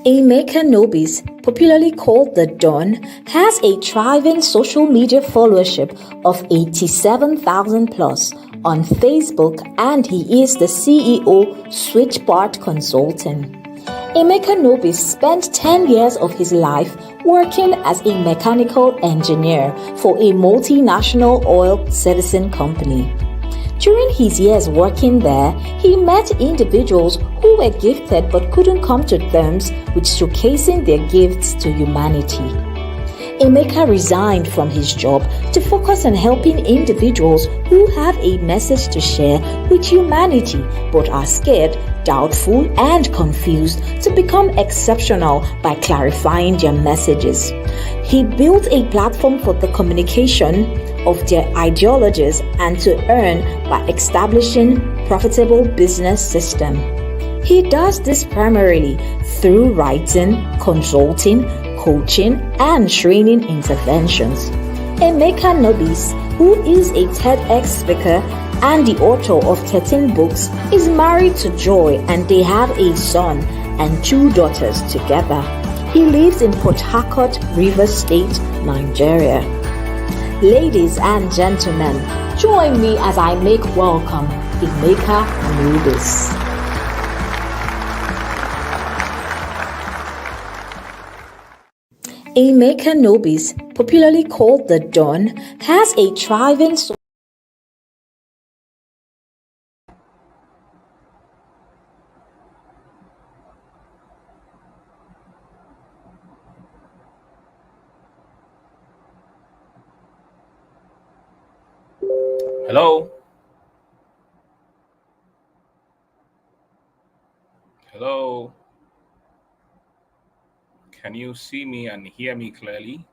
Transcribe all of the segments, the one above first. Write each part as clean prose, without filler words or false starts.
Emeka Nobis, popularly called the Don, has a thriving social media followership of 87,000 plus on Facebook, and he is the CEO Switchbart Consulting. Emeka Nobis spent 10 years of his life working as a mechanical engineer for a multinational oil servicing company. During his years working there, he met individuals who were gifted but couldn't come to terms with showcasing their gifts to humanity. Emeka resigned from his job to focus on helping individuals who have a message to share with humanity but are scared, doubtful, and confused to become exceptional by clarifying their messages. He built a platform for the communication of their ideologies and to earn by establishing profitable business system. He does this primarily through writing, consulting, coaching, and training interventions. Emeka Nobis, who is a TEDx speaker and the author of 13 books, is married to Joy and they have a son and 2 daughters together. He lives in Port Harcourt, Rivers State, Nigeria. Ladies and gentlemen, join me as I make welcome Emeka Nobis. Emeka Nobis, popularly called the Don, has a thriving Hello? Hello? Can you see me and hear me clearly?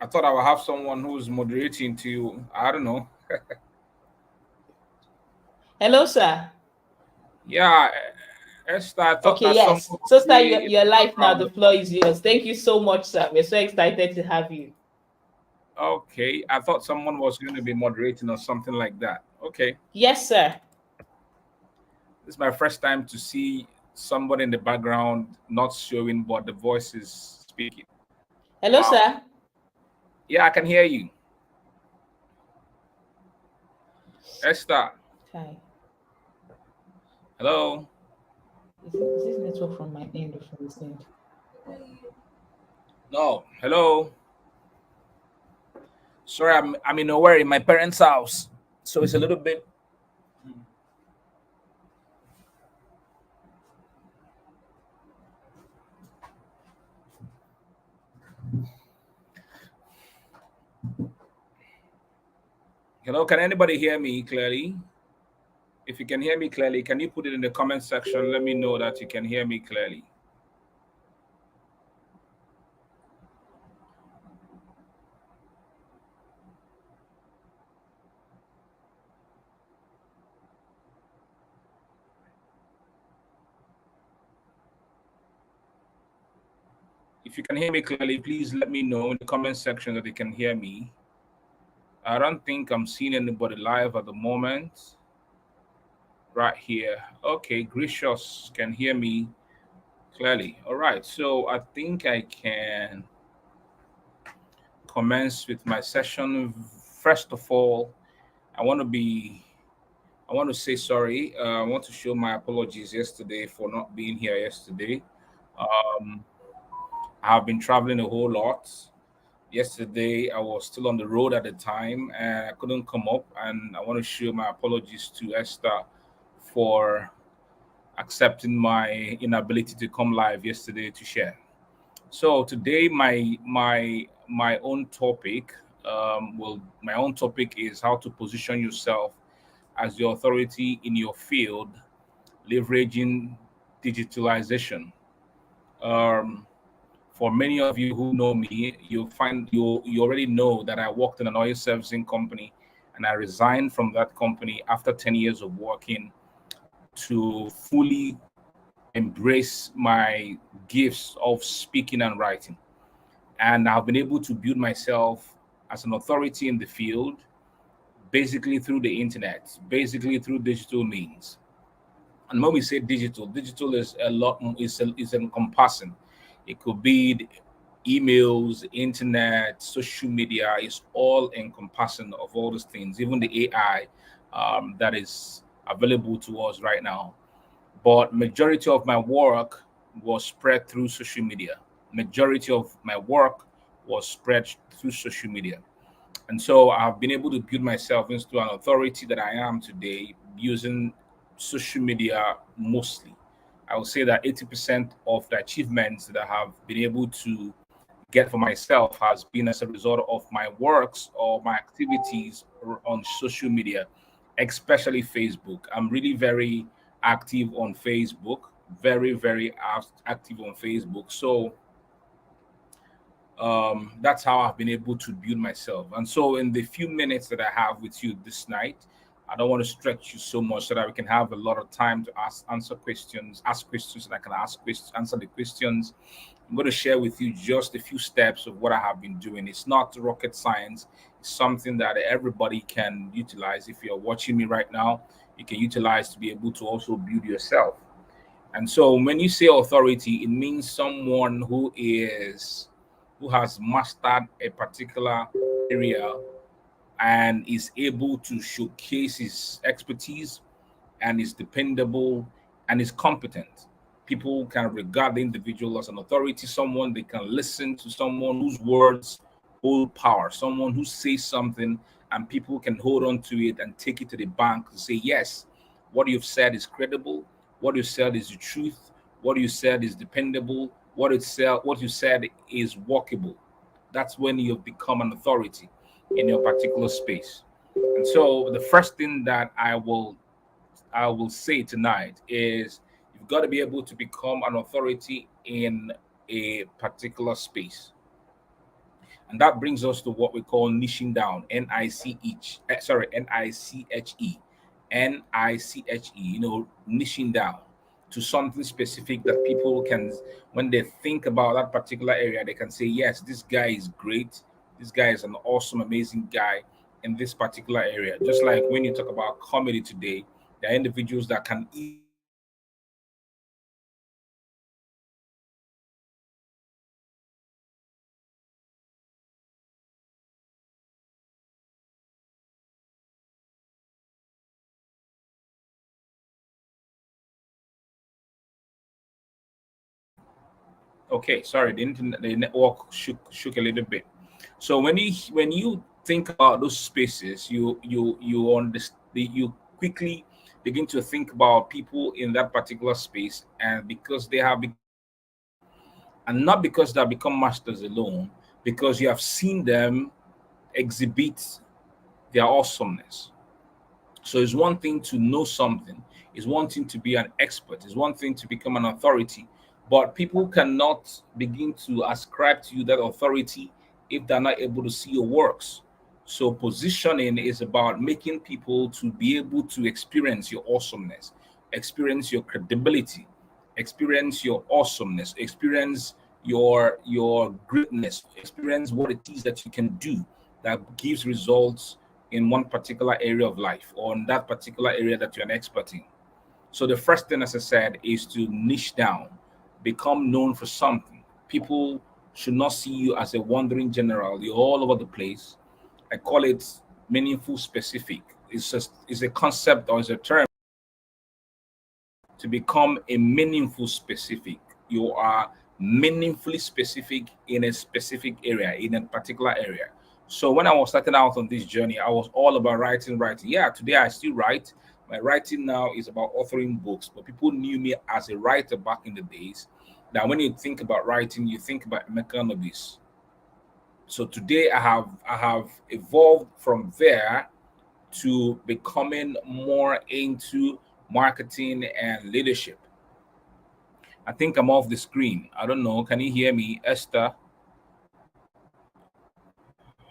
I thought I would have someone who's moderating to, I don't know. Hello, sir. Yeah, Esther, I thought Okay, that yes. someone So, would sir, be in you're the live now. background. The floor is yours. Thank you so much, sir. We're so excited to have you. Okay, I thought someone was going to be moderating or something like that. Okay, Yes, sir. this is my first time to see somebody in the background not showing, but the voice is speaking. Hello, Wow. sir. Yeah, I can hear you. Esther, Hi. hello? Is this network from my end or from his end? No, hello? Sorry, I'm in nowhere in my parents' house, so it's a little bit. Hello, can anybody hear me clearly? If you can hear me clearly, can you put it in the comment section? Let me know that you can hear me clearly. If you can hear me clearly, please let me know in the comment section that you can hear me. I don't think I'm seeing anybody live at the moment. Right here. Okay, Gracious can hear me clearly. All right, so I think I can commence with my session. First of all, I want to say sorry. I want to show my apologies yesterday for not being here yesterday. Um, I have been traveling a whole lot. Yesterday, I was still on the road at the time and I couldn't come up. And I want to show my apologies to Esther for accepting my inability to come live yesterday to share. So today, my own topic my own topic is how to position yourself as the authority in your field, leveraging digitalization. Um, for many of you who know me, you already know that I worked in an oil servicing company, and I resigned from that company after 10 years of working to fully embrace my gifts of speaking and writing. And I've been able to build myself as an authority in the field, basically through the internet, basically through digital means. And when we say digital, digital is a lot is encompassing. It could be emails, internet, social media. Is all encompassing of all these things, even the AI that is available to us right now. But majority of my work was spread through social media. Majority of my work was spread through social media. And so I've been able to build myself into an authority that I am today using social media mostly. I would say that 80% of the achievements that I have been able to get for myself has been as a result of my works or my activities on social media, especially Facebook. I'm really very active on Facebook, very, very active on Facebook. So that's how I've been able to build myself. And so, in the few minutes that I have with you this night, I don't want to stretch you so much so that we can have a lot of time to ask questions, and I can answer the questions. I'm going to share with you just a few steps of what I have been doing. It's not rocket science. It's something that everybody can utilize. If you're watching me right now, you can utilize to be able to also build yourself. And so when you say authority, it means someone who has mastered a particular area and is able to showcase his expertise and is dependable and is competent. People can regard the individual as an authority, someone they can listen to, someone whose words hold power, someone who says something and people can hold on to it and take it to the bank to say, yes, what you've said is credible, what you said is the truth, what you said is dependable, what you said is workable. That's when you've become an authority in your particular space. And so the first thing that I will say tonight is you've got to be able to become an authority in a particular space. And that brings us to what we call niching down, Niche, Niche, niching down to something specific that people can, when they think about that particular area, they can say, yes, this guy is great. This guy is an awesome, amazing guy in this particular area. Just like when you talk about comedy today, there are individuals that can easily Okay, sorry, the network shook a little bit. So when you think about those spaces, you understand, you quickly begin to think about people in that particular space, and because they have become masters, and not because they have become masters alone, because you have seen them exhibit their awesomeness. So it's one thing to know something, it's one thing to be an expert, it's one thing to become an authority, but people cannot begin to ascribe to you that authority if they're not able to see your works. So positioning is about making people to be able to experience your awesomeness, experience your credibility, experience your awesomeness, experience your greatness, experience what it is that you can do that gives results in one particular area of life or in that particular area that you're an expert in. So the first thing, as I said, is to niche down, become known for something. People should not see you as a wandering general. You're all over the place. I call it meaningful specific. It's a concept or it's a term to become a meaningful specific. You are meaningfully specific in a specific area, in a particular area. So when I was starting out on this journey, I was all about writing, writing. Yeah, today I still write. My writing now is about authoring books, but people knew me as a writer back in the days. Now, when you think about writing, you think about mechanobis. So today I have evolved from there to becoming more into marketing and leadership. I think I'm off the screen. I don't know. Can you hear me, Esther?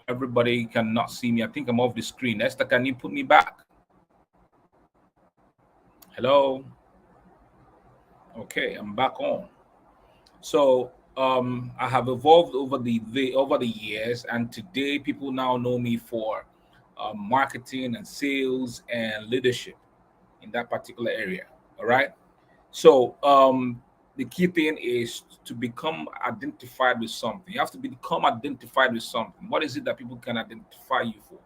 Everybody cannot see me. I think I'm off the screen. Esther, can you put me back? Hello. Okay, I'm back on. So I have evolved over the years, and today people now know me for marketing and sales and leadership in that particular area. All right. So the key thing is to become identified with something. You have to become identified with something. What is it that people can identify you for?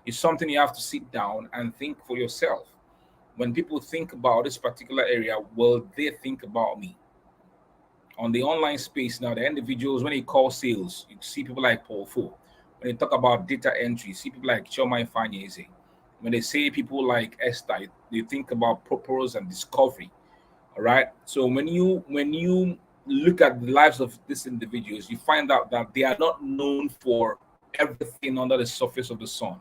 It's something you have to sit down and think for yourself. When people think about this particular area, will they think about me? On the online space now, the individuals, when they call sales, you see people like Paul Fo. When they talk about data entry, you see people like Choma Ifanyeze. When they say people like Esther, they think about purpose and discovery. All right. So when you look at the lives of these individuals, you find out that they are not known for everything under the surface of the sun,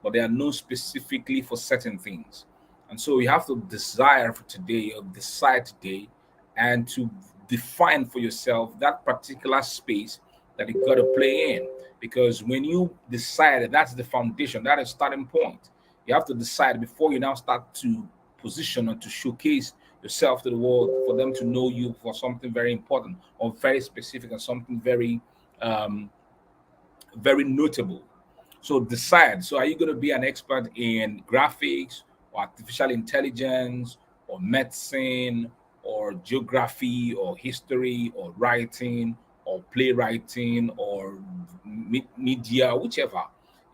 but they are known specifically for certain things. And so you have to desire for today, or decide today, and to define for yourself that particular space that you got to play in. Because when you decide that that's the foundation, that is starting point, you have to decide before you now start to position or to showcase yourself to the world for them to know you for something very important or very specific and something um, very notable. So decide. So are you going to be an expert in graphics or artificial intelligence or medicine or geography or history or writing or playwriting or media, whichever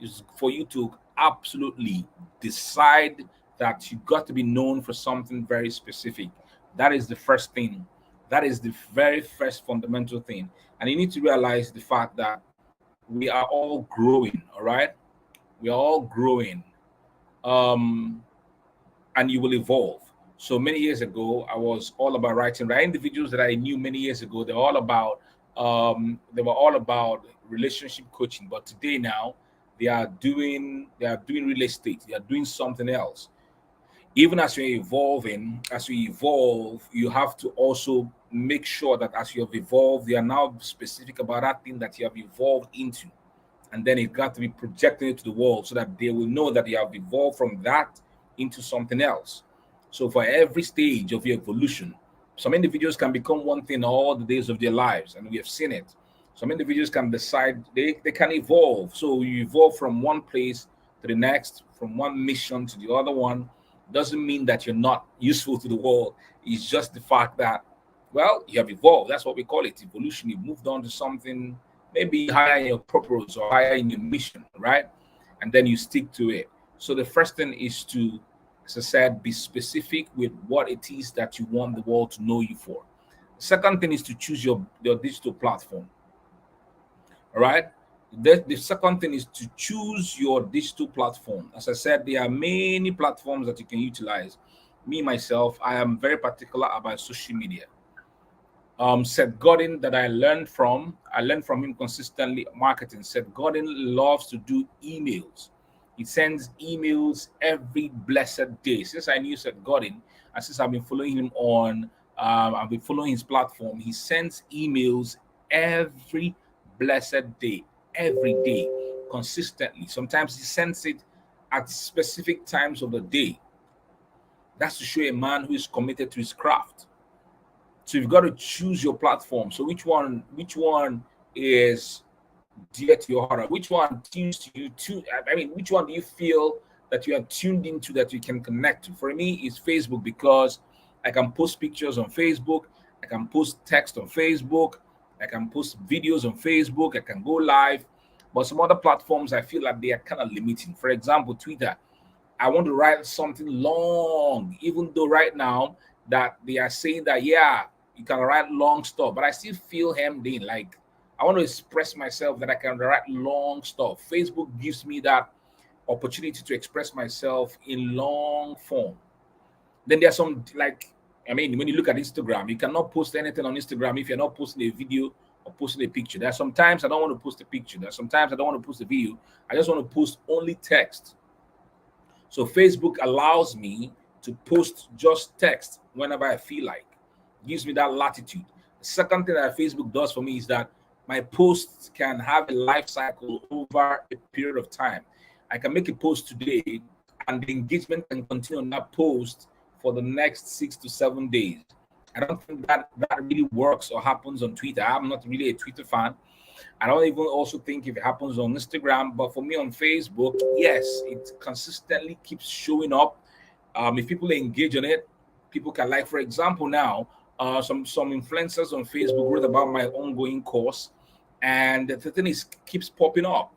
is for you to absolutely decide that you got to be known for something very specific. That is the first thing. That is the very first fundamental thing. And you need to realize the fact that we are all growing, all right? We are all growing. Um, and you will evolve. So many years ago, I was all about writing. Right, individuals that I knew many years ago, they were all about relationship coaching. But today now, they are doing real estate. They are doing something else. Even as you're evolving, as you evolve, you have to also make sure that as you have evolved, you are now specific about that thing that you have evolved into, and then it got to be projected to the world so that they will know that you have evolved from that into something else. So for every stage of your evolution, some individuals can become one thing all the days of their lives, and we have seen it. Some individuals can decide they can evolve. So you evolve from one place to the next, from one mission to the other one. Doesn't mean that you're not useful to the world. It's just the fact that, well, you have evolved. That's what we call it, evolution. You've moved on to something maybe higher in your purpose or higher in your mission, right? And then you stick to it. So the first thing is to, as I said, be specific with what it is that you want the world to know you for. The second thing is to choose your digital platform. All right. The second thing is to choose your digital platform. As I said, there are many platforms that you can utilize. Me, myself, I am very particular about social media. Seth Godin that I learned from him consistently marketing. Seth Godin loves to do emails. He sends emails every blessed day. Since I knew Seth Godin, and since I've been following him I've been following his platform. He sends emails every blessed day, every day, consistently. Sometimes he sends it at specific times of the day. That's to show a man who is committed to his craft. So you've got to choose your platform. So which one is dear to your heart? Which one tunes to you too? I mean, which one do you feel that you are tuned into that you can connect to? For me, it's Facebook because I can post pictures on Facebook, I can post text on Facebook, I can post videos on Facebook, I can go live. But some other platforms I feel like they are kind of limiting. For example, Twitter. I want to write something long, even though right now that they are saying that yeah, you can write long stuff, but I still feel hemmed in. Like I want to express myself that I can write long stuff. Facebook gives me that opportunity to express myself in long form. Then there's some like I mean, when you look at Instagram, you cannot post anything on Instagram if you're not posting a video or posting a picture. There are sometimes I don't want to post a picture. There are sometimes I don't want to post a video. I just want to post only text. So Facebook allows me to post just text whenever I feel like. Gives me that latitude. The second thing that Facebook does for me is that my posts can have a life cycle over a period of time. I can make a post today and the engagement can continue on that post for the next 6 to 7 days. I don't think that really works or happens on Twitter. I'm not really a Twitter fan. I don't even also think if it happens on Instagram, but for me on Facebook, yes, it consistently keeps showing up. If people engage on it, people can, like for example now, some influencers on Facebook wrote about my ongoing course, and the thing is keeps popping up.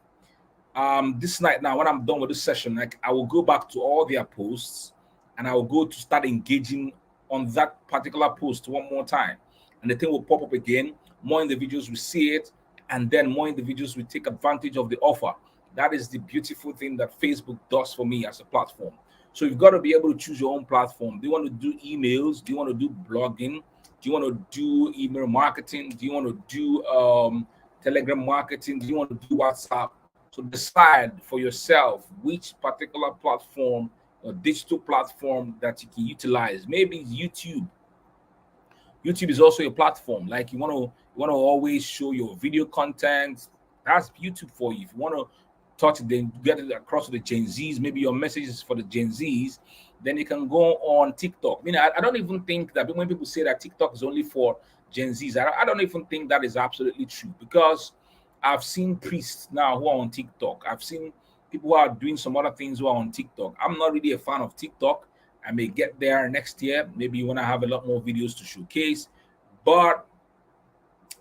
This night now, when I'm done with this session, like I will go back to all their posts and I will go to start engaging on that particular post one more time, and the thing will pop up again. More individuals will see it, and then more individuals will take advantage of the offer. That is the beautiful thing that Facebook does for me as a platform. So you've got to be able to choose your own platform. Do you want to do emails? Do you want to do blogging? Do you want to do email marketing? Do you want to do Telegram marketing? Do you want to do WhatsApp? So decide for yourself which particular platform or digital platform that you can utilize. Maybe it's YouTube. YouTube is also a platform. Like you want to always show your video content. That's YouTube for you. If you want to touch it, then get it across to the Gen Zs. Maybe your message is for the Gen Zs. Then you can go on TikTok. I mean, I don't even think that when people say that TikTok is only for Gen Zs, I don't even think that is absolutely true, because I've seen priests now who are on TikTok. I've seen people who are doing some other things who are on TikTok. I'm not really a fan of TikTok. I may get there next year. Maybe when I have a lot more videos to showcase. But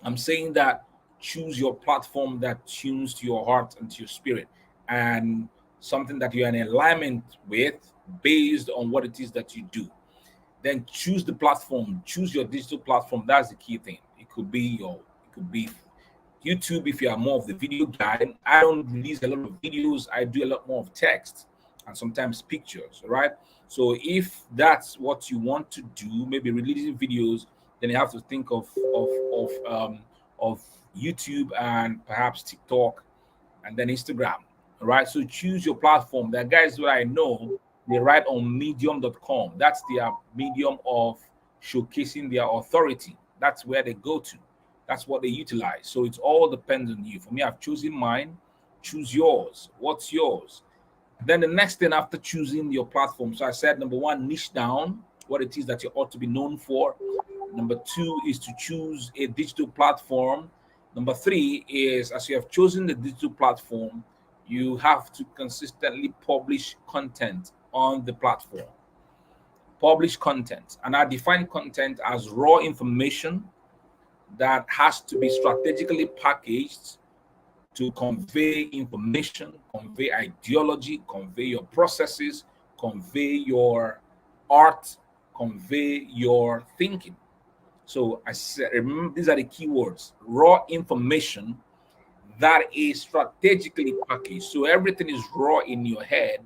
I'm saying that choose your platform that tunes to your heart and to your spirit, and something that you're in alignment with based on what it is that you do. Then choose the platform, choose your digital platform. That's the key thing. It could be YouTube if you are more of the video guy. I don't release a lot of videos. I do a lot more of text and sometimes pictures, right? So if that's what you want to do, maybe releasing videos, then you have to think of YouTube and perhaps TikTok and then Instagram. All right. So choose your platform. There are guys that I know, they write on medium.com. That's their medium of showcasing their authority. That's where they go to. That's what they utilize. So it all depends on you. For me, I've chosen mine. Choose yours. What's yours? Then the next thing after choosing your platform. So I said number one, niche down what it is that you ought to be known for. Number two is to choose a digital platform. Number three is, as you have chosen the digital platform, you have to consistently publish content on the platform. Publish content. And I define content as raw information that has to be strategically packaged to convey information, convey ideology, convey your processes, convey your art, convey your thinking. So I said, remember, these are the keywords: raw information that is strategically packaged. So everything is raw in your head,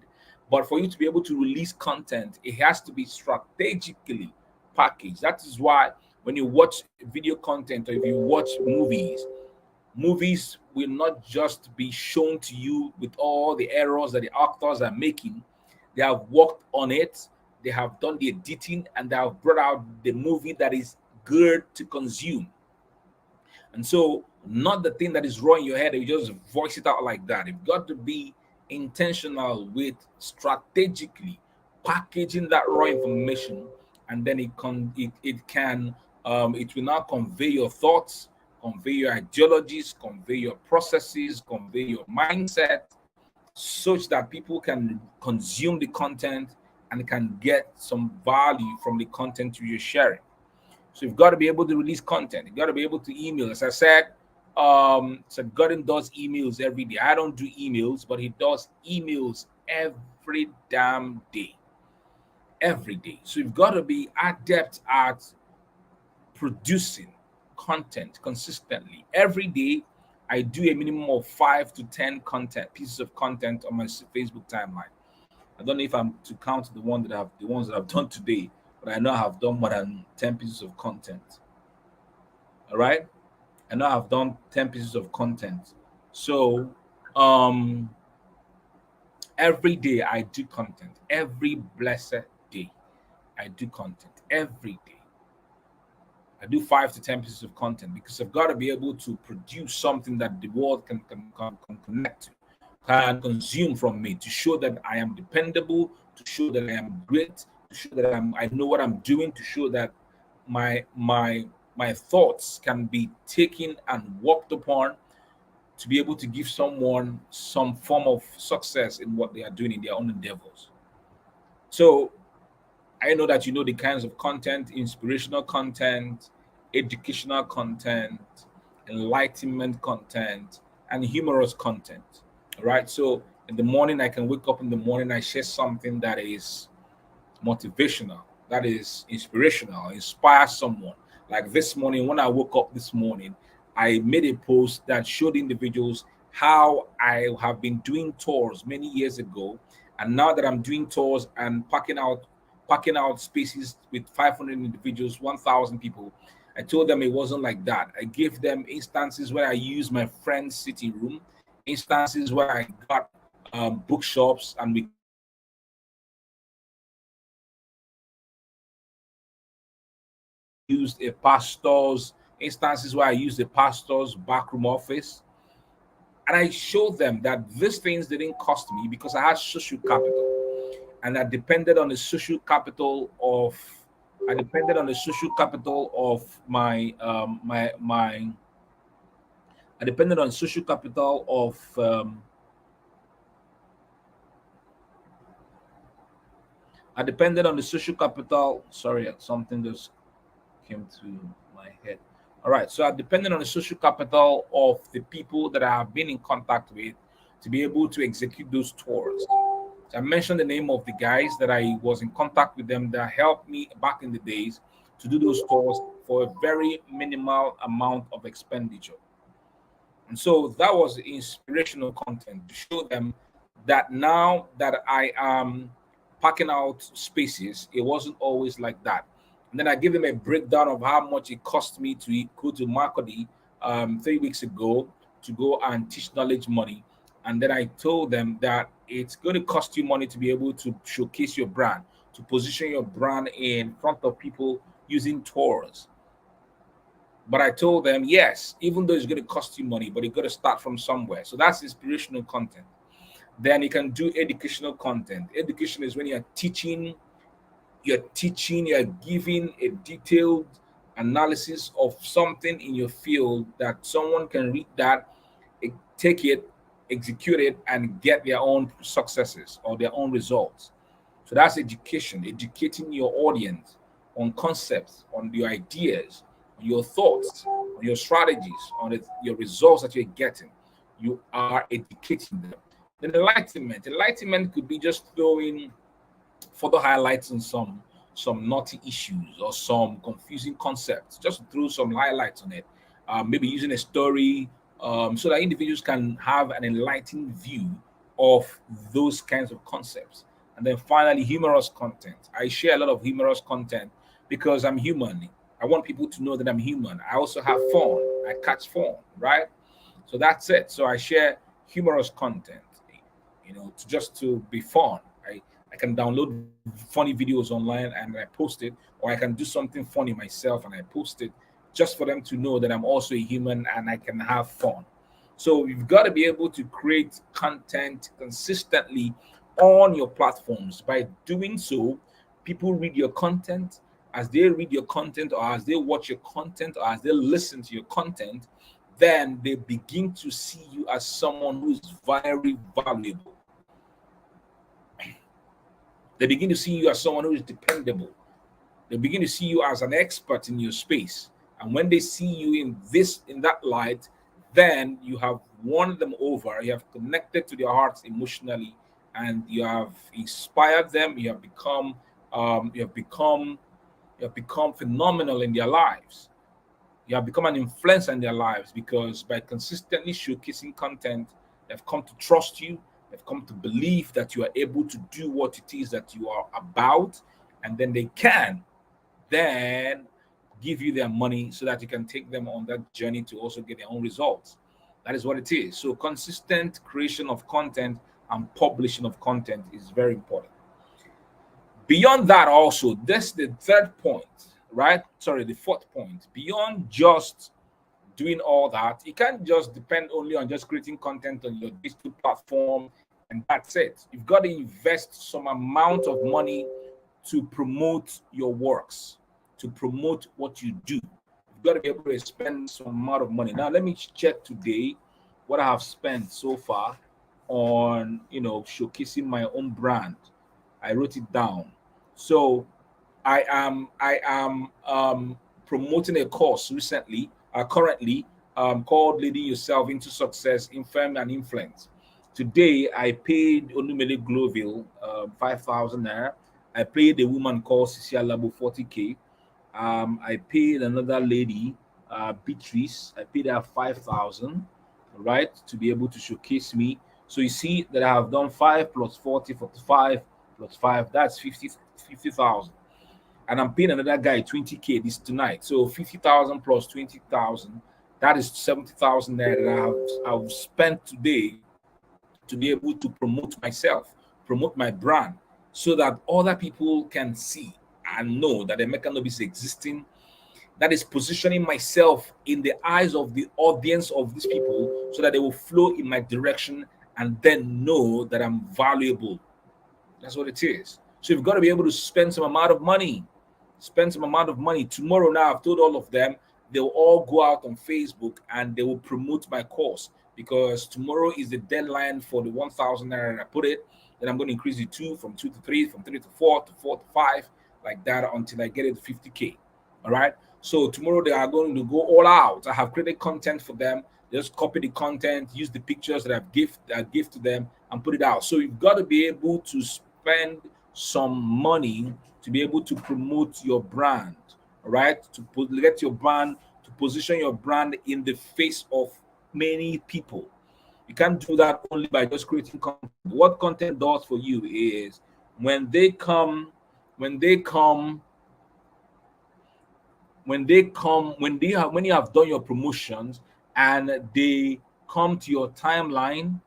but for you to be able to release content, it has to be strategically packaged. That is why when you watch video content or if you watch movies will not just be shown to you with all the errors that the actors are making. They have worked on it, they have done the editing, and they have brought out the movie that is good to consume. And so, not the thing that is raw in your head, you just voice it out like that. You've got to be intentional with strategically packaging that raw information, and then it will now convey your thoughts, convey your ideologies, convey your processes, convey your mindset, such that people can consume the content and can get some value from the content you're sharing. So you've got to be able to release content. You've got to be able to email. As I said, Gordon does emails every day. I don't do emails, but he does emails every damn day. Every day. So you've got to be adept at producing content consistently. Every day, I do a minimum of 5 to 10 pieces of content on my Facebook timeline. I don't know if I'm to count the ones that I've done today, but I know I have done more than 10 pieces of content. All right. I know I've done 10 pieces of content. So every day I do content. Every blessed day I do content. Every day. I do 5 to 10 pieces of content because I've got to be able to produce something that the world can connect to, can consume from me, to show that I am dependable, to show that I am great, to show that I know what I'm doing, to show that my thoughts can be taken and worked upon, to be able to give someone some form of success in what they are doing in their own endeavors. So I know that you know the kinds of content: inspirational content, educational content, enlightenment content, and humorous content. All right. So in the morning, I can wake up in the morning, I share something that is motivational, that is inspirational, inspire someone. Like this morning, when I woke up this morning, I made a post that showed individuals how I have been doing tours many years ago, and now that I'm doing tours and packing out spaces with 500 individuals, 1,000 people. I told them it wasn't like that. I gave them instances where I used my friend's sitting room, instances where I got bookshops and we used a pastor's instances where I used the pastor's backroom office. And I showed them that these things didn't cost me because I had social capital. And I depended on the social capital of my I depended on social capital of I depended on the social capital. Sorry, something just came to my head. All right, so I depended on the social capital of the people that I have been in contact with to be able to execute those tours. So I mentioned the name of the guys that I was in contact with them that helped me back in the days to do those tours for a very minimal amount of expenditure. And so that was inspirational content to show them that now that I am packing out spaces, it wasn't always like that. And then I give them a breakdown of how much it cost me to go to Marcody 3 weeks ago to go and teach knowledge money. And then I told them that it's going to cost you money to be able to showcase your brand, to position your brand in front of people using tours. But I told them, yes, even though it's going to cost you money, but you got to start from somewhere. So that's inspirational content. Then you can do educational content. Education is when you're giving a detailed analysis of something in your field that someone can read that, take it, execute it, and get their own successes or their own results. So that's education, educating your audience on concepts, on your ideas, on your thoughts, on your strategies, on your results that you're getting. You are educating them. Then enlightenment. Enlightenment could be just throwing further highlights on some naughty issues or some confusing concepts. Just throw some highlights on it. Maybe using a story so that individuals can have an enlightened view of those kinds of concepts. And then finally, humorous content. I share a lot of humorous content because I'm human. I want people to know that I'm human. I also have fun. I catch fun, right? So that's it. So I share humorous content, to be fun. I can download funny videos online and I post it, or I can do something funny myself and I post it just for them to know that I'm also a human and I can have fun. So you've got to be able to create content consistently on your platforms. By doing so, people read your content. As they read your content, or as they watch your content, or as they listen to your content, then they begin to see you as someone who is very valuable. They begin to see you as someone who is dependable. They begin to see you as an expert in your space. And when they see you in that light, then you have won them over. You have connected to their hearts emotionally, and you have inspired them. You have become phenomenal in their lives. You have become an influencer in their lives because by consistently showcasing content, they've come to trust you. They've come to believe that you are able to do what it is that you are about, and then they can then give you their money so that you can take them on that journey to also get their own results. That is what it is. So consistent creation of content and publishing of content is very important. Beyond that, also, that's the third point, right? Sorry, the fourth point. Beyond just doing all that, you can't just depend only on just creating content on your digital platform and that's it. You've got to invest some amount of money to promote your works, to promote what you do. You've got to be able to spend some amount of money. Now, let me check today what I have spent so far on showcasing my own brand. I wrote it down. So I am promoting a course currently called Leading Yourself into Success in Firm and Influence. Today I paid Onumele Gloville 5,000 naira. I paid a woman called Cecilia Labo 40K. I paid another lady, Beatrice. I paid her 5,000, right, to be able to showcase me. So you see that I have done 5 plus 40, 45 plus 5. That's 50,000, and I'm paying another guy 20K this tonight. So 50,000 plus 20,000, that is 70,000 there that I've spent today to be able to promote myself, promote my brand, so that other people can see and know that the Emeka is existing. That is positioning myself in the eyes of the audience of these people so that they will flow in my direction and then know that I'm valuable. That's what it is. So you've got to be able to spend some amount of money. Spend some amount of money. Tomorrow now, I've told all of them, they'll all go out on Facebook and they will promote my course, because tomorrow is the deadline for the 1,000 naira. And I put it, then I'm going to increase it from 2 to 3, from 3 to 4, to 4 to 5, like that until I get it to 50K. All right. So tomorrow they are going to go all out. I have created content for them. Just copy the content, use the pictures that I give to them, and put it out. So you've got to be able to spend some money to be able to promote your brand, all right? Get your brand, to position your brand in the face of many people. You can't do that only by just creating content. What content does for you is when they come, when they come, when you have done your promotions and they come to your timeline,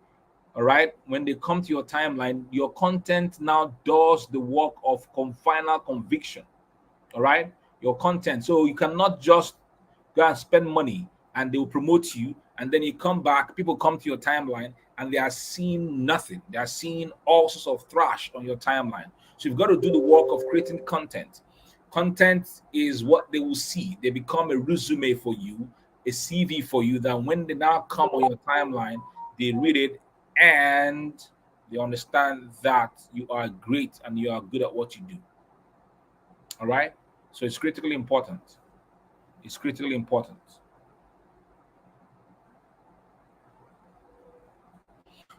all right, when they come to your timeline, your content now does the work of final conviction. All right, your content. So you cannot just go and spend money and they will promote you, and then you come back, people come to your timeline and they are seeing nothing. They are seeing all sorts of trash on your timeline. So you've got to do the work of creating content. Content is what they will see. They become a resume for you, a CV for you, that when they now come on your timeline, they read it and they understand that you are great and you are good at what you do. All right. So it's critically important. It's critically important.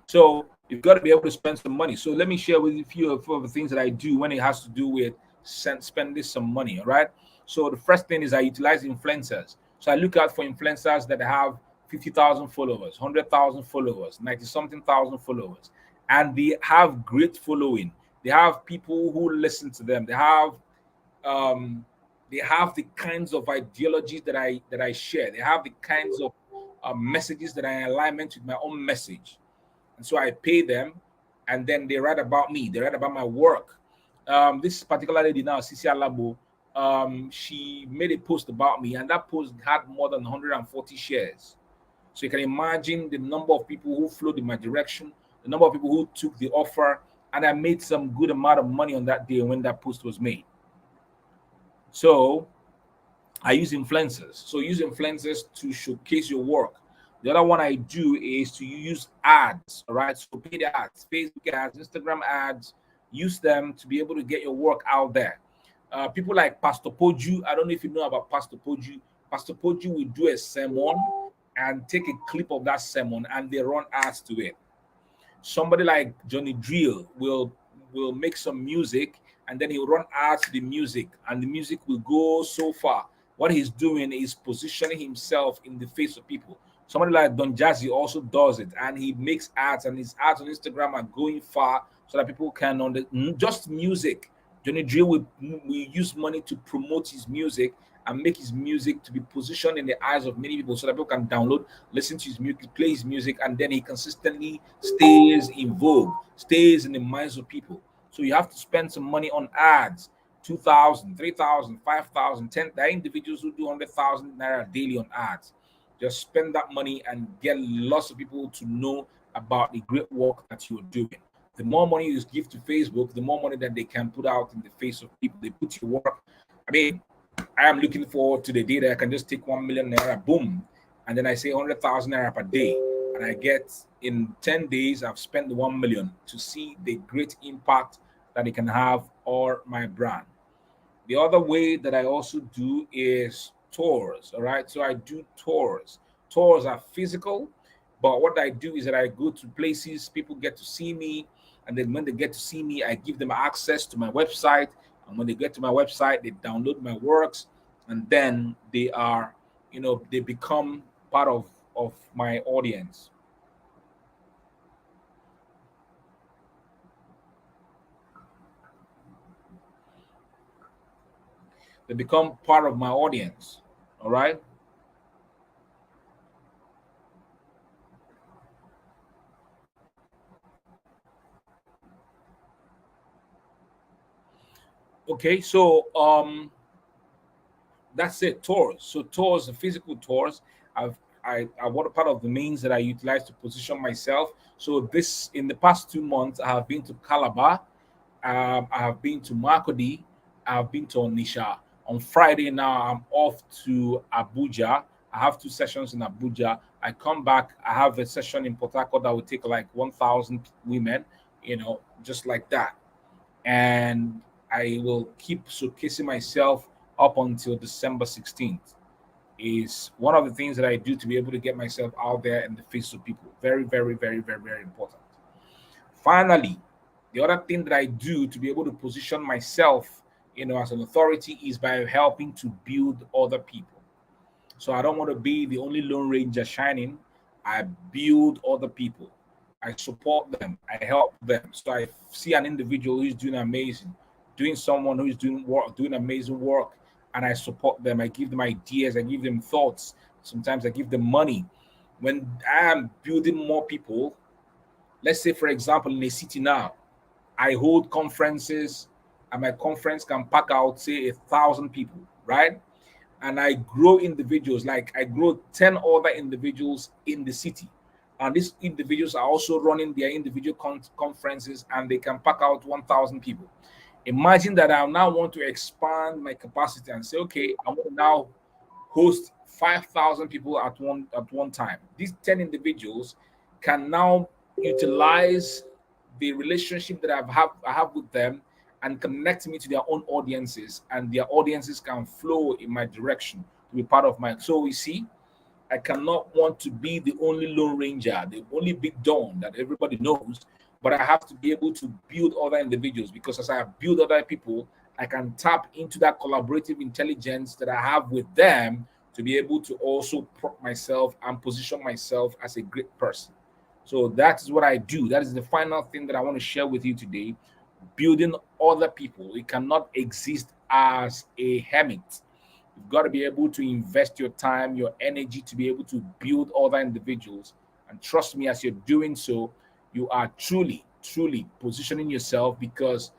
So you've got to be able to spend some money. So let me share with you a few of the things that I do when it has to do with spending some money. All right. So the first thing is I utilize influencers. So I look out for influencers that have 50,000 followers, 100,000 followers, 90 something thousand followers, and they have great following. They have people who listen to them. Um, they have the kinds of ideologies that I share. They have the kinds of messages that are in alignment with my own message, and so I pay them, and then they write about me. They write about my work. This particular lady now, Cecilia Labo, she made a post about me, and that post had more than 140 shares. So you can imagine the number of people who flowed in my direction, the number of people who took the offer, and I made some good amount of money on that day when that post was made. So I use influencers. So use influencers to showcase your work. The other one I do is to use ads. All right. So paid ads, Facebook ads, Instagram ads. Use them to be able to get your work out there. People like Pastor Poju. I don't know if you know about Pastor Poju. Pastor Poju will do a sermon and take a clip of that sermon and they run ads to it. Somebody like Johnny Drill will make some music and then he'll run ads to the music and the music will go so far. What he's doing is positioning himself in the face of people. Somebody like Don Jazzy also does it and he makes ads and his ads on Instagram are going far so that people can just music. Johnny Drill will use money to promote his music and make his music to be positioned in the eyes of many people so that people can download, listen to his music, play his music, and then he consistently stays in vogue, stays in the minds of people. So you have to spend some money on ads. 2,000, 3,000, 5,000, 10. There are individuals who do 100,000 naira daily on ads. Just spend that money and get lots of people to know about the great work that you're doing. The more money you give to Facebook, the more money that they can put out in the face of people. They put your work. I mean, I am looking forward to the day that I can just take 1 million naira, boom, and then I say 100,000 naira per day, and I get in 10 days I've spent the 1 million to see the great impact that it can have on my brand. The other way that I also do is tours. All right. So I do tours. Tours are physical, but what I do is that I go to places, people get to see me. And then when they get to see me, I give them access to my website. And when they get to my website, they download my works. And then they are, they become part of my audience. They become part of my audience. All right. Okay. So that's it. Tours. So tours, the physical tours. I what a part of the means that I utilize to position myself. So this in the past 2 months, I have been to Calabar, I have been to Makodi, I have been to Onisha. On Friday now, I'm off to Abuja. I have 2 sessions in Abuja. I come back. I have a session in Port Harcourt that will take like 1,000 women, just like that, and I will keep showcasing myself up until December 16th. Is one of the things that I do to be able to get myself out there in the face of people. Very, very, very, very, very important. Finally, the other thing that I do to be able to position myself, as an authority is by helping to build other people. So I don't want to be the only Lone Ranger shining. I build other people. I support them. I help them. So I see an individual who's doing amazing, doing someone who's doing work, doing amazing work, and I support them. I give them ideas. I give them thoughts. Sometimes I give them money. When I am building more people, let's say for example in a city now, I hold conferences, and my conference can pack out say 1,000 people, right? And I grow individuals, like I grow 10 other individuals in the city. And these individuals are also running their individual conferences, and they can pack out 1,000 people. Imagine that I now want to expand my capacity and say, okay, I want to now host 5,000 people at one time. These 10 individuals can now utilize the relationship that I have with them and connect me to their own audiences, and their audiences can flow in my direction to be part of my. So we see, I cannot want to be the only Lone Ranger, the only big Don that everybody knows, but I have to be able to build other individuals, because as I build other people, I can tap into that collaborative intelligence that I have with them to be able to also prop myself and position myself as a great person. So that is what I do. That is the final thing that I want to share with you today. Building other people. It cannot exist as a hermit. You've got to be able to invest your time, your energy to be able to build other individuals. And trust me, as you're doing so, you are truly, truly positioning yourself, because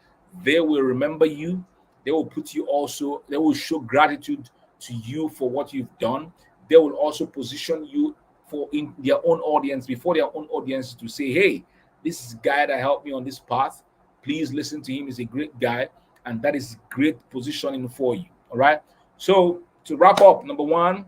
they will remember you. They will put you also, they will show gratitude to you for what you've done. They will also position you for in their own audience, before their own audience, to say, hey, this is a guy that helped me on this path. Please listen to him. He's a great guy. And that is great positioning for you. All right. So to wrap up, number one,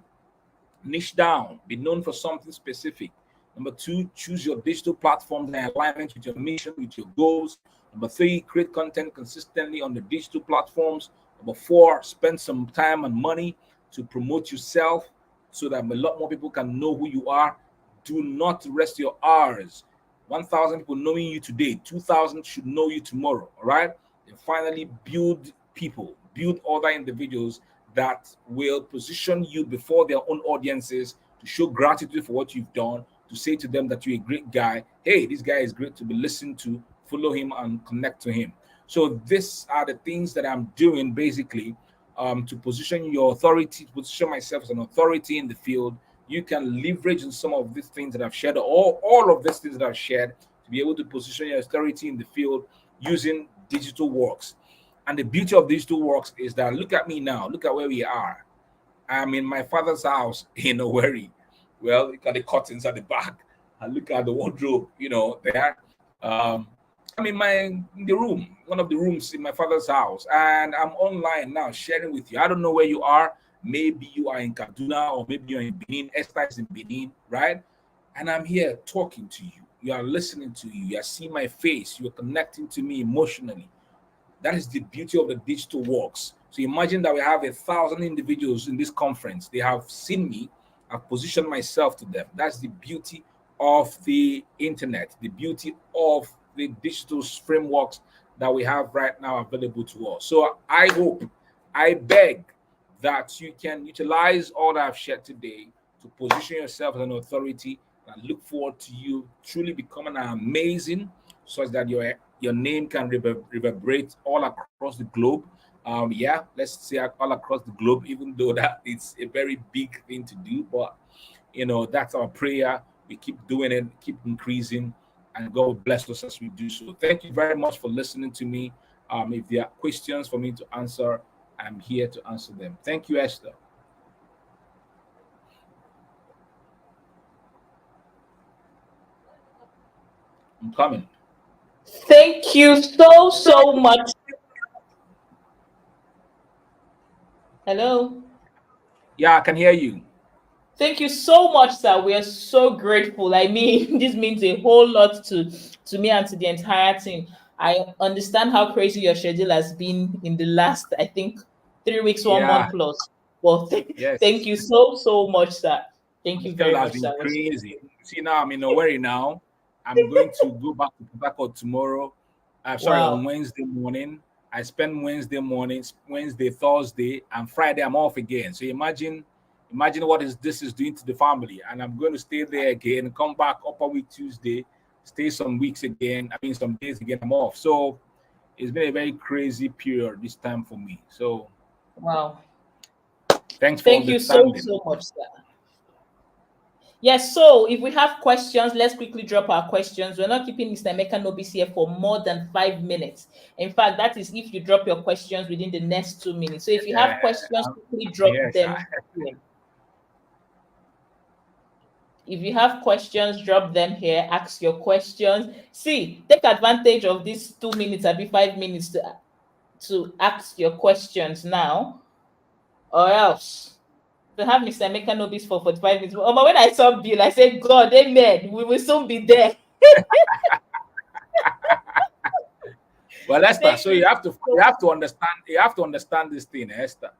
niche down, be known for something specific. Number two, choose your digital platforms in alignment with your mission, with your goals. Number three, create content consistently on the digital platforms. Number four, spend some time and money to promote yourself so that a lot more people can know who you are. Do not rest your hours. 1,000 people knowing you today, 2,000 should know you tomorrow. All right. And finally, build people, build other individuals that will position you before their own audiences to show gratitude for what you've done, to say to them that you're a great guy. Hey, this guy is great to be listened to, follow him and connect to him. So these are the things that I'm doing basically, to position your authority, to position myself as an authority in the field. You can leverage on some of these things that I've shared, or all of these things that I've shared, to be able to position your authority in the field using digital works. And the beauty of digital works is that, look at me now, look at where we are. I'm in my father's house in Owerri. Well, look at the curtains at the back, and look at the wardrobe, there. Um, I'm in the room, one of the rooms in my father's house, and I'm online now sharing with you. I don't know where you are. Maybe you are in Kaduna, or maybe you're in Benin. Esther is in Benin, right? And I'm here talking to you. You are listening to you. You are seeing my face. You're connecting to me emotionally. That is the beauty of the digital works. So imagine that we have 1,000 individuals in this conference. They have seen me. I've positioned myself to them. That's the beauty of the internet, the beauty of the digital frameworks that we have right now available to us. So I hope, I beg that you can utilize all that I've shared today to position yourself as an authority, and look forward to you truly becoming amazing, such that your name can reverberate all across the globe. Yeah, let's say all across the globe, even though that it's a very big thing to do, but that's our prayer. We keep doing it, keep increasing, and God will bless us as we do so. Thank you very much for listening to me. If there are questions for me to answer, I'm here to answer them. Thank you, Esther. I'm coming. Thank you so much. Hello. Yeah, I can hear you. Thank you so much, sir. We are so grateful. I mean, this means a whole lot to me and to the entire team. I understand how crazy your schedule has been in the last, I think, 3 weeks, one Yeah, month plus. Well, thank yes. you so much, sir. Thank My you schedule very has much, been sir. crazy. See, now I'm in a worry now. I'm going to go back to Port Harcourt tomorrow. I'm sorry, on Wow. Wednesday morning. I spend Wednesday mornings, Wednesday, Thursday, and Friday I'm off again. So imagine what is this is doing to the family. And I'm going to stay there again, come back upper week Tuesday, stay some weeks again. I mean some days again, I'm off. So it's been a very crazy period this time for me. So Wow. thanks for Thank you understanding. so much, sir. Yes, so if we have questions, let's quickly drop our questions. We're not keeping Mr. Emeka Nobis here for more than 5 minutes. In fact, that is if you drop your questions within the next 2 minutes. So if you have questions, quickly drop Yes, them here. If you have questions, drop them here. Ask your questions. See, take advantage of these 2 minutes, I'll be 5 minutes to ask your questions now, or else to have Mr. Emeka Nobis for 45 minutes. But when I saw Bill, I said, God, amen. We will soon be there. well, Esther, Thank so you. you have to understand this thing, Esther.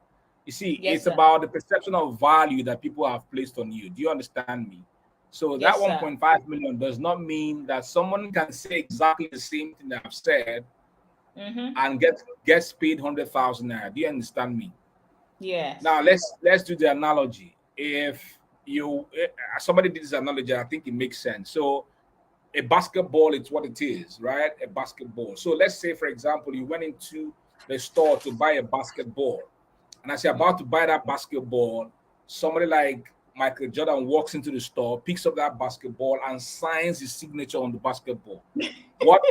You see, Yes, it's sir. about the perception of value that people have placed on you. Do you understand me? So that Yes, sir. 1.5 million does not mean that someone can say exactly the same thing that I've said Mm-hmm. and gets paid 100,000 naira. Do you understand me? Now Yes. let's do the analogy. If somebody did this analogy, I think it makes sense. So a basketball, it's what it is, right? A basketball. So let's say, for example, you went into the store to buy a basketball, and as you're about to buy that basketball, somebody like Michael Jordan walks into the store, picks up that basketball, and signs his signature on the basketball. What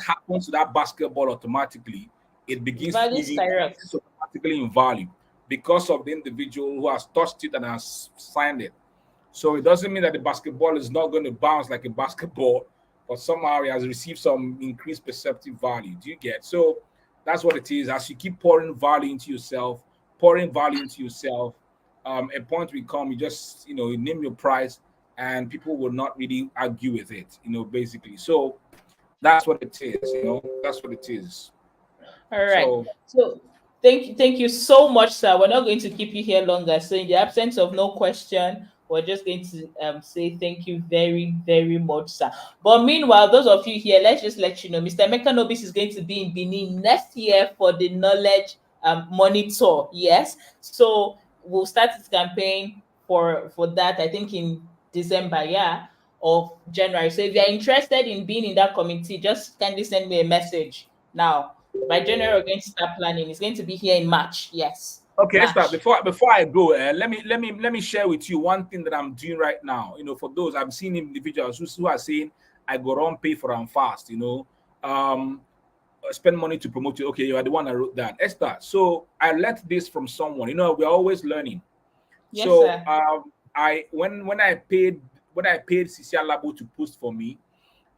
happens to that basketball automatically? Value It skyrockets. increases automatically in value because of the individual who has touched it and has signed it. So it doesn't mean that the basketball is not going to bounce like a basketball, but somehow it has received some increased perceptive value. Do you get? So that's what it is. As you keep pouring value into yourself, a point will come. You just you name your price, and people will not really argue with it. Basically. So that's what it is. That's what it is. All right. So So thank you so much, sir. We're not going to keep you here longer. So in the absence of no question, we're just going to say thank you very much, sir. But meanwhile, those of you here, let's just let you know, Mr. Emeka Nobis is going to be in Benin next year for the Knowledge Monitor. Yes. So we'll start this campaign for that, I think in December, yeah, of January. So if you're interested in being in that committee, just kindly send me a message now. By January, we're going to start planning. It's going to be here in March. Yes, okay, start March. before I go. Let me share with you one thing that I'm doing right now. For those I'm seeing individuals who are saying I go on pay for them fast. Um, spend money to promote you. Okay, you are the one that wrote that, Esther. So I learned this from someone. We're always learning. Yes, So sir. I when I paid Cecilia Labo to post for me,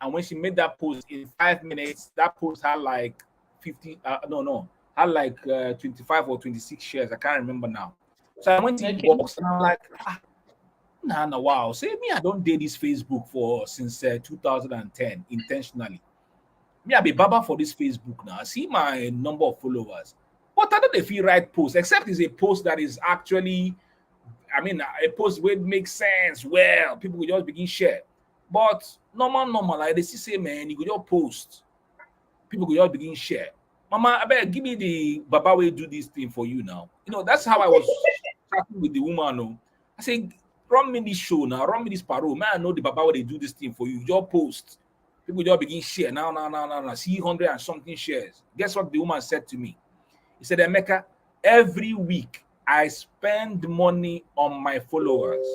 and when she made that post in 5 minutes, that post had like 50. No, had like 25 or 26 shares. I can't remember now. So I went to Okay. inbox and I'm like, nah, wow. Say me, I don't date this Facebook for since 2010 intentionally. Me, I be baba for this Facebook now. I see my number of followers. But I don't know if he write post, except it's a post that is actually, I mean, a post where it makes sense. Well, people will just begin share. But normal, like they say, man, you could just post. People could just begin share. Mama, I better give me the Baba way do this thing for you now. That's how I was talking with the woman. No, I say, run me this show now, run me this parole. Man, I know the Baba way they do this thing for you. Your post. People just begin share now. See 100 and something shares. Guess what the woman said to me? He said, Emeka, every week I spend money on my followers.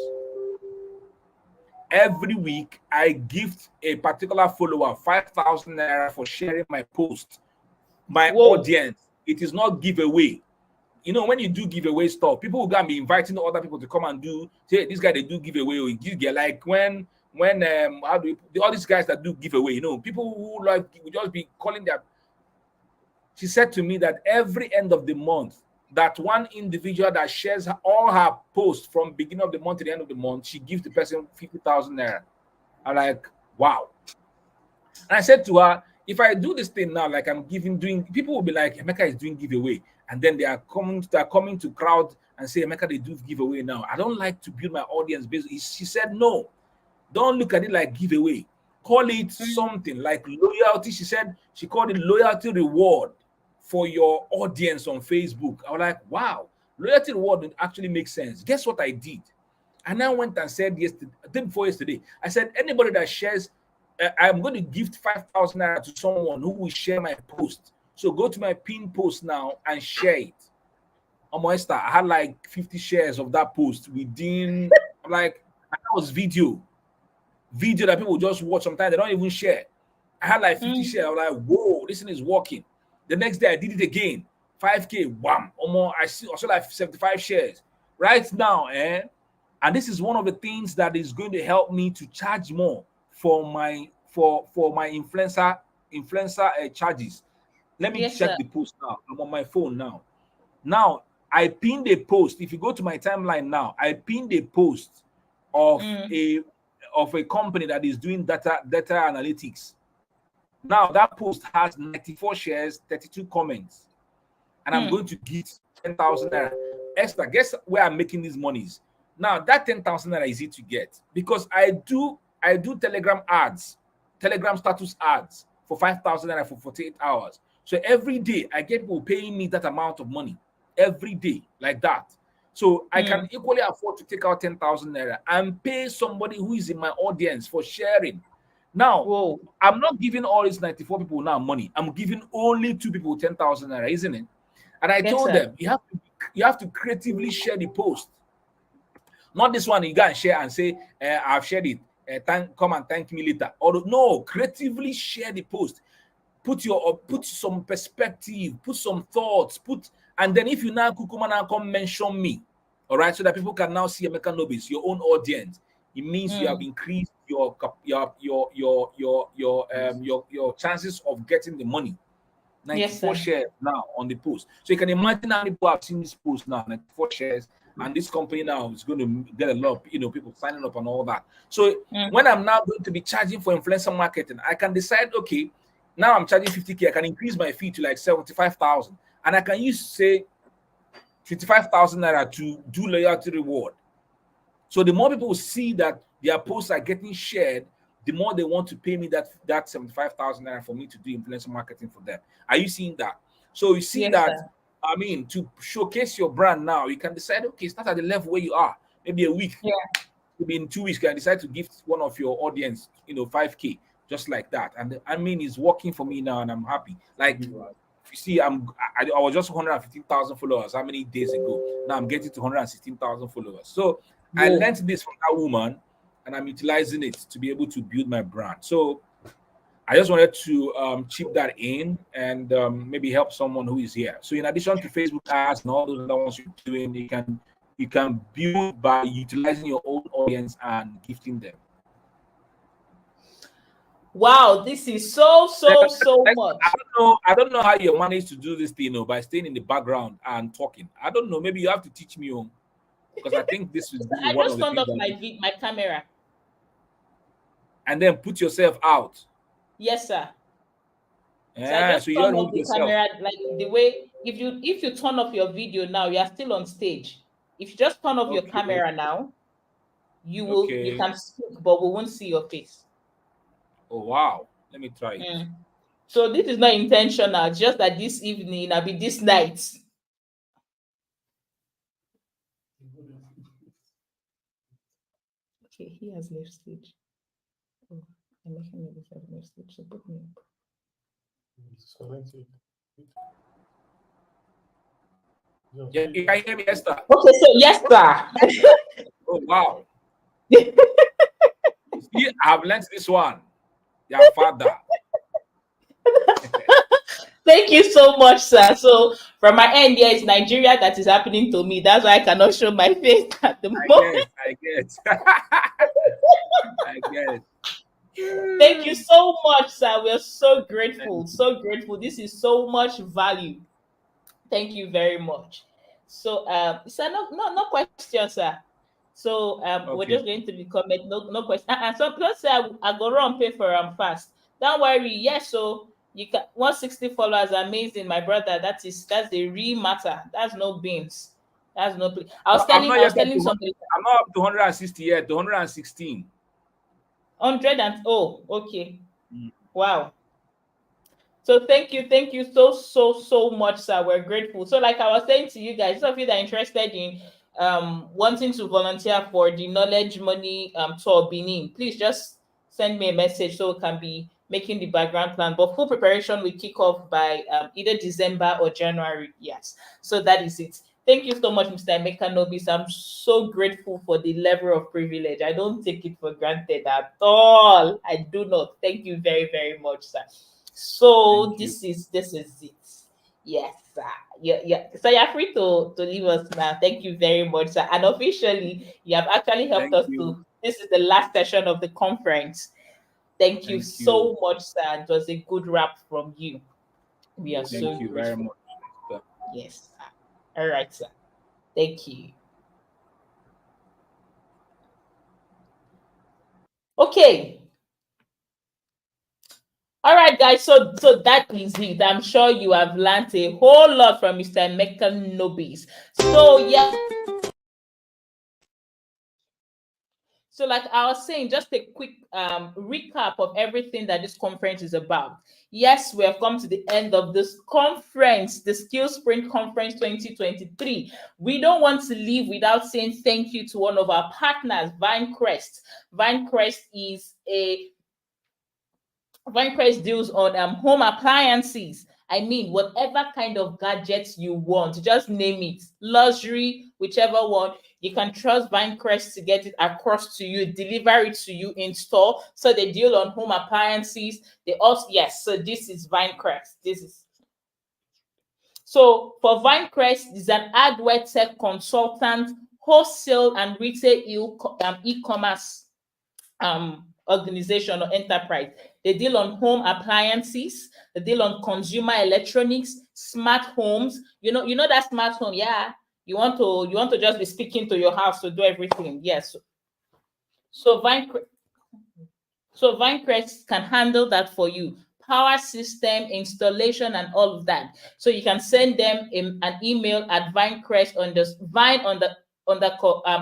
Every week I gift a particular follower 5,000 naira for sharing my post. My audience, it is not giveaway. When you do giveaway stuff, people will go and be inviting other people to come and do. Say, this guy they do giveaway, or you get like when how do you, all these guys that do giveaway, people who like will just be calling their. She said to me that every end of the month, that one individual that shares all her posts from beginning of the month to the end of the month, she gives the person 50,000 naira. I'm like, wow. And I said to her, if I do this thing now, like I'm doing, people will be like, Emeka is doing giveaway. And then they are coming to crowd and say, Emeka, they do giveaway now. I don't like to build my audience base. She said, no, don't look at it like giveaway. Call it something like loyalty. She said she called it loyalty reward for your audience on Facebook. I was like, wow, loyalty reward actually makes sense. Guess what I did? And I went and said yesterday, day before yesterday, I said, anybody that shares, I'm going to gift 5,000 naira to someone who will share my post. So go to my pin post now and share it. Esther, I had like 50 shares of that post within, like, that was video that people just watch. Sometimes they don't even share. I had like 50 shares. I was like, whoa, this thing is working. The next day I did it again. 5K, wham, I see also like 75 shares. Right now, and this is one of the things that is going to help me to charge more for my influencer charges. Let me check the post now. I'm on my phone now. Now I pinned a post. If you go to my timeline now, I pinned a post of a company that is doing data analytics. Now that post has 94 shares, 32 comments, and I'm going to get 10,000 naira. Esther, guess where I'm making these monies? Now that 10,000 naira is easy to get because I do Telegram ads, Telegram status ads for 5,000 naira for 48 hours. So every day I get people paying me that amount of money every day like that. So I can equally afford to take out 10,000 naira and pay somebody who is in my audience for sharing. Now, I'm not giving all these 94 people now money. I'm giving only 2 people 10,000 naira, isn't it? And I told them you have to creatively share the post. Not this one you go and share and say, I've shared it. Come and thank me later. Or no, creatively share the post. Put some perspective, put some thoughts, and then if you now come mention me, all right, so that people can now see Emeka Nobis, your own audience. It means you have increased your chances of getting the money. 94 shares now on the post. So you can imagine how many people have seen this post now, 94 shares, and this company now is going to get a lot of people signing up and all that. So when I'm now going to be charging for influencer marketing, I can decide, okay, now I'm charging 50K, I can increase my fee to like 75,000, and I can use say 55,000 naira to do loyalty reward. So the more people see that their posts are getting shared, the more they want to pay me that 75,000 naira for me to do influencer marketing for them. Are you seeing that? So you see that, I mean, to showcase your brand now, you can decide, okay, start at the level where you are, maybe a week. Maybe in 2 weeks, you can decide to gift one of your audience, 5K, just like that. And I mean, it's working for me now, and I'm happy. Like, if you see, I was just 115,000 followers how many days ago? Now I'm getting to 116,000 followers. So I learned this from that woman, and I'm utilizing it to be able to build my brand. So I just wanted to chip that in and maybe help someone who is here. So in addition to Facebook ads and all those other ones you're doing, you can build by utilizing your own audience and gifting them. Wow, this is so much. I don't know how you manage to do this thing, by staying in the background and talking. I don't know. Maybe you have to teach me because I think this is I one just of the turned things off my camera. And then put yourself out. Yes, sir. So I Yeah, just so you turn don't off remove the yourself. camera like the way if you turn off your video now, you are still on stage. If you just turn off your Okay. camera now, you Okay. can speak, but we won't see your face. Oh wow. Let me try it. Mm. So this is not intentional, just that this evening, I be this night. Okay, he has left stage. Oh, I'm making me this have left stage, so put me up. Yeah, you can hear me, Esther. Okay, so yes, sir. Oh wow. See, I've learned this one. Your father. Thank you so much, sir. So from my end, yeah, it's Nigeria that is happening to me. That's why I cannot show my face at the I moment. guess. I guess. I guess. Thank you so much, sir. We're so grateful. So grateful. This is so much value. Thank you very much. So, sir, no question, sir. So, we're Okay. just going to be comment. No question. So, plus, I go run pay for fast. Don't worry. Yes, so you can 160 followers. Amazing, my brother. That's the real matter. That's no beans. That's no. No, I'm not I yet was up telling to somebody I'm not up to 160 yet, to 116. 100 and oh, okay, Mm. wow. So thank you so much, sir. We're grateful. So, like I was saying to you guys, some of you that are interested in wanting to volunteer for the Knowledge Money tour Benin, please just send me a message so we can be making the background plan. But full preparation will kick off by either December or January. Yes. So that is it. Thank you so much, Mr. Emeka Nobis. I'm so grateful for the level of privilege. I don't take it for granted at all. I do not. Thank you very, very much, sir. So Thank you. this is it. Yes, sir. Yeah. So you're free to leave us now. Thank you very much, sir. And officially, you have actually helped Thank us you. to. This is the last session of the conference. Thank you Thank you. so much, sir. It was a good wrap from you. We are so Thank you very grateful. much. Esther. Yes, sir. All right, sir. Thank you. Okay. All right, guys. So that is it. I'm sure you have learned a whole lot from Mr. Emeka Nobis. So yeah. So, like I was saying, just a quick recap of everything that this conference is about. Yes, we have come to the end of this conference, the Skillsprint Conference 2023. We don't want to leave without saying thank you to one of our partners, Vinecrest. Vinecrest is a Vinecrest deals on home appliances. I mean, whatever kind of gadgets you want, just name it. Luxury, whichever one, you can trust Vinecrest to get it across to you, deliver it to you in store. So they deal on home appliances. They also, yes, so this is Vinecrest. This is so for Vinecrest is an hardware tech consultant, wholesale and retail e-commerce organization or enterprise. They deal on home appliances, they deal on consumer electronics, smart homes. You know that smart home, yeah. You want to just be speaking to your house to do everything. Yes. So Vinecrest can handle that for you. Power system installation and all of that. So you can send them an email at Vinecrest on the Vine on the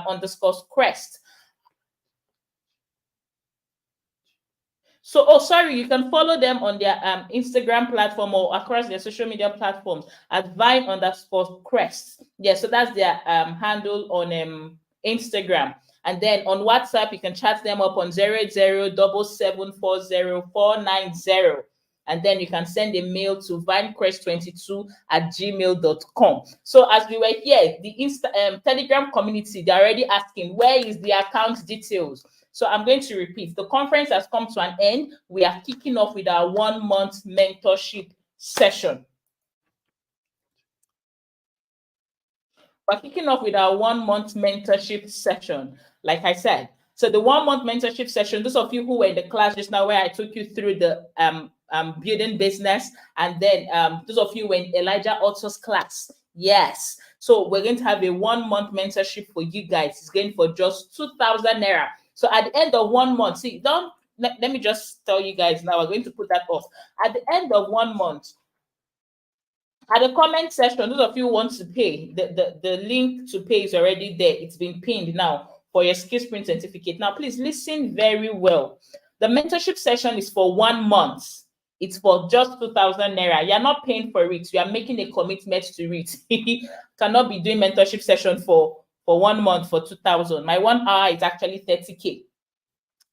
underscore crest. So, oh, sorry, you can follow them on their Instagram platform or across their social media platforms at Vine underscore Crest. Yeah, so that's their handle on Instagram. And then on WhatsApp, you can chat them up on 08077400490. And then you can send a mail to vinecrest22@gmail.com. So as we were here, the Telegram community, they're already asking, where is the account details? So I'm going to repeat. The conference has come to an end. We are kicking off with our 1 month mentorship session. We're kicking off with our 1 month mentorship session, like I said. So the 1 month mentorship session, those of you who were in the class just now where I took you through the building business, and then those of you who were in Elijah Otto's class. Yes. So we're going to have a 1 month mentorship for you guys. It's going for just 2,000 naira. So at the end of 1 month, see, don't let me just tell you guys now, we're going to put that off. At the end of 1 month, at the comment section, those of you who want to pay, the link to pay is already there. It's been pinned now for your Skillsprint certificate. Now, please listen very well. The mentorship session is for 1 month. It's for just 2,000 naira. You're not paying for it. You are making a commitment to it. Cannot be doing mentorship session for 1 month for 2,000. My 1 hour is actually 30K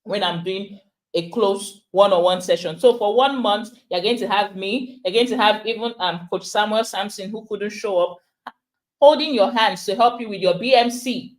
when I'm doing a close one-on-one session. So for 1 month, you're going to have me, you're going to have even Coach Samuel Sampson, who couldn't show up, holding your hands to help you with your BMC,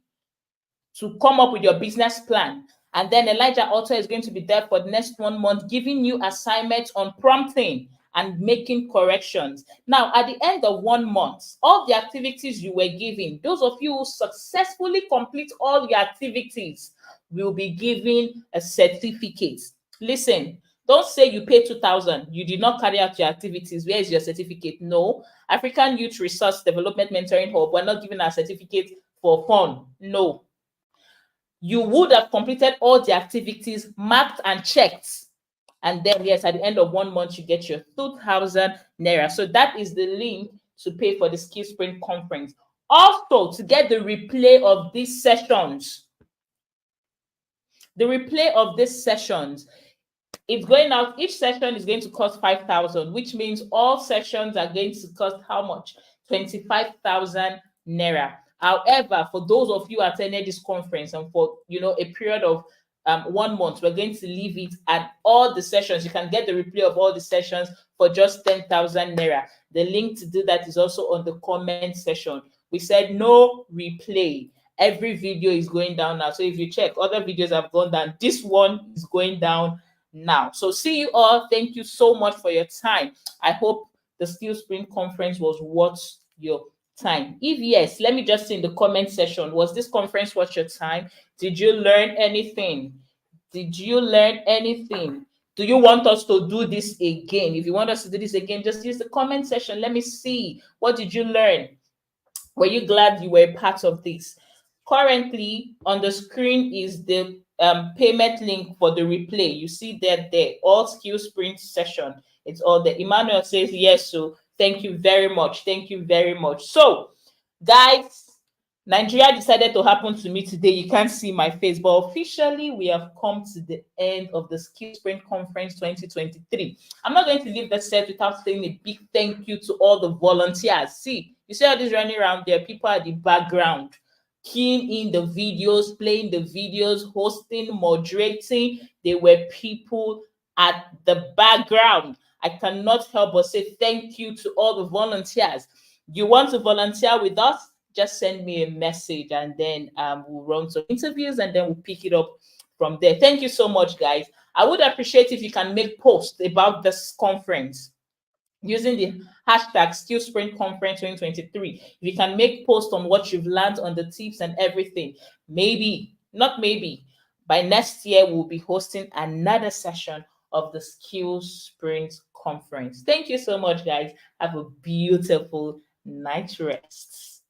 to come up with your business plan. And then Elijah also is going to be there for the next 1 month, giving you assignments on prompting and making corrections. Now, at the end of 1 month, all the activities you were given, those of you who successfully complete all your activities will be given a certificate. Listen, don't say you pay 2,000, you did not carry out your activities. Where is your certificate? No. African Youth Resource Development Mentoring Hub, we're not giving our certificate for fun. No. You would have completed all the activities, marked and checked. And then, yes, at the end of 1 month, you get your 2,000 naira. So that is the link to pay for the Skillsprint conference. Also, to get the replay of these sessions, it's going out. Each session is going to cost 5,000, which means all sessions are going to cost how much? 25,000 naira. However, for those of you who attended this conference and for a period of 1 month, we're going to leave it at all the sessions. You can get the replay of all the sessions for just 10,000 naira. The link to do that is also on the comment section. We said no replay. Every video is going down now. So if you check, other videos have gone down. This one is going down now. So see you all. Thank you so much for your time. I hope the Skillsprint conference was worth your time. If yes, let me just see in the comment section, was this conference worth your time? Did you learn anything? Did you learn anything? Do you want us to do this again? If you want us to do this again, just use the comment section. Let me see. What did you learn? Were you glad you were part of this? Currently on the screen is the payment link for the replay. You see that there, all Skillsprint session. It's all there. Emmanuel says yes, so thank you very much. Thank you very much. So, guys, Nigeria decided to happen to me today. You can't see my face, but officially we have come to the end of the Skillsprint Conference 2023. I'm not going to leave the set without saying a big thank you to all the volunteers. See, you see all this running around there, people at the background, keying in the videos, playing the videos, hosting, moderating. There were people at the background. I cannot help but say thank you to all the volunteers. You want to volunteer with us? Just send me a message and then we'll run some interviews and then we'll pick it up from there. Thank you so much, guys. I would appreciate if you can make posts about this conference using the hashtag Skillsprint Conference 2023. If you can make posts on what you've learned, on the tips and everything, maybe, not maybe, by next year, we'll be hosting another session of the Skillsprint Conference. Thank you so much, guys. Have a beautiful night rest.